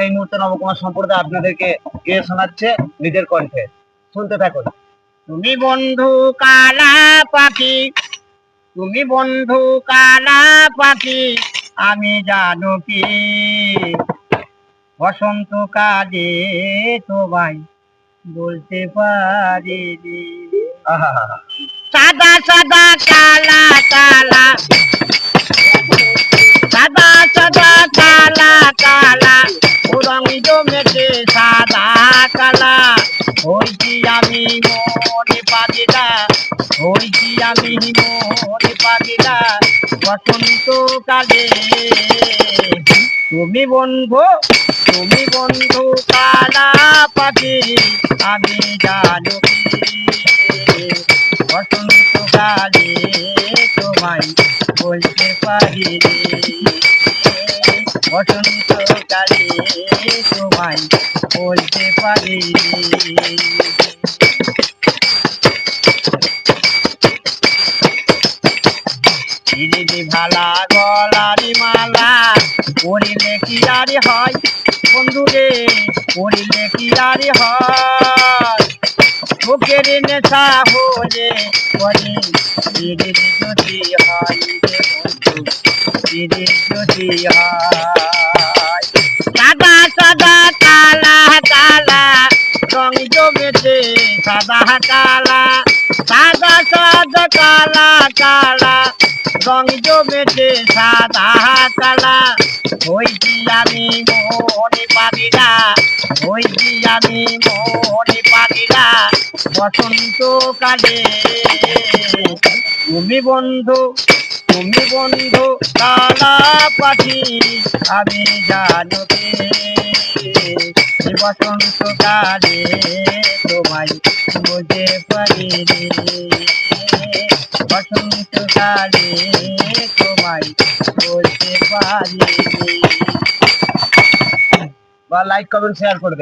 এই মুহূর্তে নবকুমার সম্প্রদায় আপনাদেরকে গেয়ে শোনাচ্ছে নিজের কণ্ঠে। শুনতে থাকুন। তুমি বন্ধু কালা পাখি, তুমি বন্ধু কালা পাখি, আমি জানো কি বসন্ত কালে তোমায় বলতে পারিনি। সাদা সাদা কালা কালা, সাদা সাদা কালা কালা, রং জমেছে সাদা কালা, হইছি আমি মনে পাগিলা, হইছি আমি মনে পাগিলা বসন্ত কালে। তুমি বন্ধু, তুমি বন্ধু কালা পাখি, আমি জানো কি বসন্ত কালে তোমায় বলতে পারিনি। বসন্ত কালে তোমায় বলতে পারিনি। দিদি ভালা গলারি মালা পরিলে কি আর হয় বন্ধু রে, পরিলে কি আর হয়, চোখের নেশা হলে পরে দিদি যদি হয় রে বন্ধু, দিদি যদি হয়। সাদা সাদা কালা কালা, রং জমেছে সাদা কালা, সাদা সাদা কালা কালা, রং জমেছে সাদা কালা, হইছি আমি মনে পাগিলা, হইছি আমি মনে পাগিলা বসন্ত কালে। তুমি বন্ধু, তুমি বন্ধু কালা পাখি, আমি জানো কি বসন্ত কালে তোমায় বুঝে পারিনি। বসন্ত কালে তোমায় বলতে পারিনি। বা লাইক কমেন্ট শেয়ার করে দেখ।